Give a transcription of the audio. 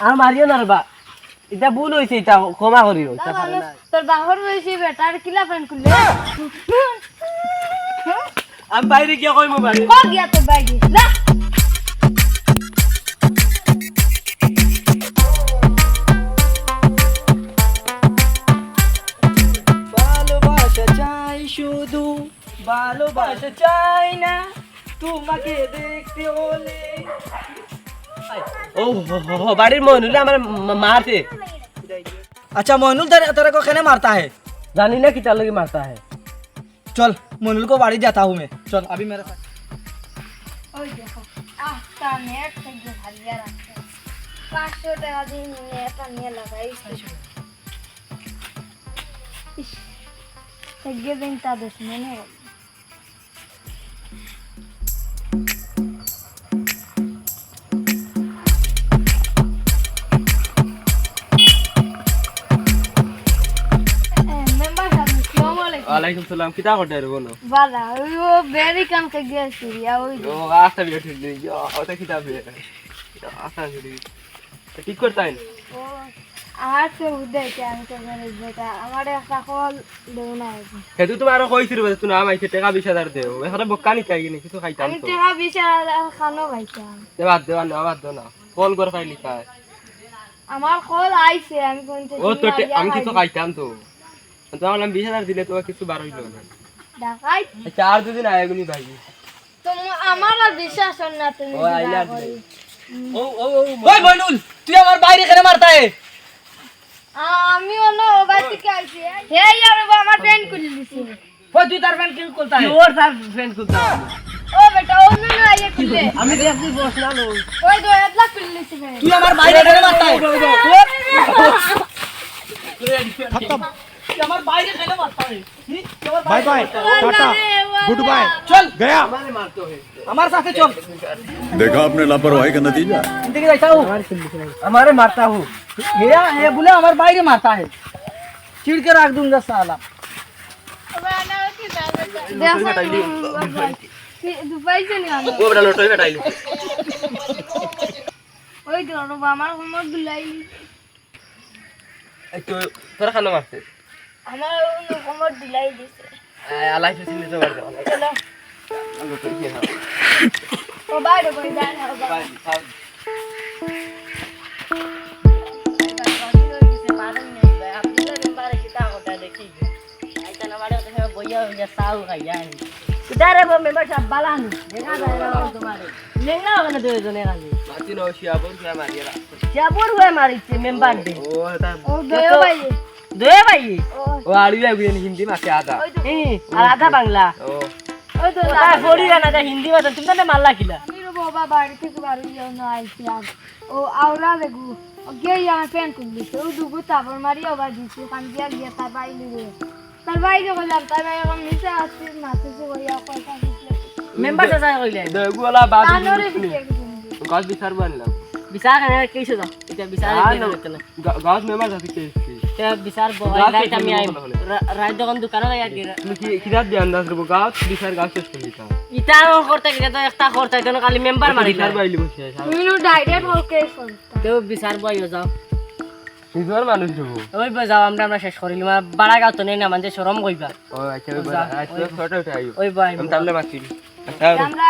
আর Mario না রে বা এটা ভুল হয়েছে এটা ক্ষমা করিও তোর বাহর হয়েছে বেটার কিলা ফ্রেন্ড করলে আমি বাইরে গিয়ে কইমু বাড়ি ক গিয়া তোর বাইরে যা ভালোবাসা চাই শুধু ভালোবাসা চাই না তোমাকে দেখতে হলে ও বাড়ির মনুলে আমার মারতে अच्छा मोनुल तेरे को कहने मारता है जानी ना कितना लगे मारता है चल मोनुल को बाड़ी जाता हूँ मैं चल अभी मेरे साथ ওই দেখো আস্তা নেট থেকে ভালিয়া রাখছে 500 টাকা দিন নেটটা নিয়ে লাগাইছে থেকে দিন তা দেশ মনে হয় वालेकुम सलाम कितना करते हो बोलो वाला वो बेरी काम के गया सीरिया वो ओ आस्ता भी ठीक नहीं यो ओटा किताब है आस्ता भी ठीक करता है ओ आज से उदय के हम तो मेरे बेटा हमारे सकल देना है हे तू तुम्हारा कोई सिर बस तू नाम आई थे का 20000 दे वो हटा बक्का नहीं चाहिए नहीं किसी खाइता हम तेरा 20000 खानो भाई क्या देवा दो ना कॉल कर फाइल लिखा है আমার কল আইছে আমি কোনতে ओ तो हम किसी खाइता हम तो हम 20000 दिले तो কিছু বার হইলো না দেখাই चार दो दिन आएगा नहीं भाई তুমি আমার বিশ্বাস না তুমি ओ आइला ओ ओ ओए मोनुल तू हमारे बाड़ी कहने मारता है আমি অন্য বাড়ি থেকে আইছি হে यार আমার ফ্রেন্ড করে দিছি वो तू तार फ्रेंड क्यों बोलता है और सार फ्रेंड को ও বেটা অন্য না আইয়ে খুলে আমি দেখি বস না লো ওই তো এতলা খুলে দিছি ভাই तू हमारे बाड़ी कहने मारता है खत्म हमारे बाड़ी कहने मारता है bye bye tata good bye चल गया हमारे मारते हो हमारे साथ चल देखा आपने लापरवाही का नतीजा जिंदगी जाता हूँ हमारे मारता हूँ ये बोले हमारे बाड़ी मारता है चिढ़ के रख दूंगा साला দুবাই চলে গেল वो बड़ा लोटो का टाइल ওই তো আমার হোমওয়ার্ক গুলাই तो थोड़ा खाना मारते আমার হোমওয়ার্ক দিলাই দিছে लाइफ से नहीं तो मार दो চলো लोटो के हां ও বাইরে বই যায় না बाय किधर वो मेंबर साहब बाला नहीं देखा जाएगा तुम्हारे लेना होगा ना दो जने खाली बाती नो शियाबुर क्या मारिया क्या बोल हुआ हमारी से मेंबर दे ओ ता ও দেও ভাই दो भाई ও वो आलू है हिंदी में क्या आता और आधा बांग्ला ओ ওই তো ওটা ফড়ি না না হিন্দি ভাষা তুমি তো মাল্লা খিলা আমি বাবা বাড়ি থেকে বাড়ি যাও না আইছি আর ও আওরা দেখু ওকে আমার ফ্রেন্ড করলি তো দুগো তাবর মারি আবার দিছি কান দিয়া গিয়া তার বাইরে গিয়ে তার বাইরে গেলাম তার বাইরে এখন নিচে আসছি মাথা से গিয়া কথা দিছিল মেম্বার সাজা কইলে দেগুলা বাদ আনোরে দিকে गाज बिसार बनला বিচার কেন কইছো তো এটা বিচার দিতে না गाज मेंबर जाती के তে বিচার বহাই রাইট আমি আই রাইট দোকান দোকানে লাগা গিরা তুমি কি কিরাত দি আন্দাজ রব গাজ বিসার গাজ শেষ করে দিতা ইটা করতে গেলে তো একটা করতে তো খালি মেম্বার মারি বিসার বাইলি বসে মিনু ডাইরেক্ট হলকে ফোনটা তো বিচার বইও যাও নিজর মানুষ রব ওই যাও আমরা শেষ করিলাম বাড়া গাও তো নেই না মানে শরম কইবা ও আচ্ছা ওই আচ্ছা ফটো উঠাইও ওই ভাই আমি তাহলে মাতি আচ্ছা আমরা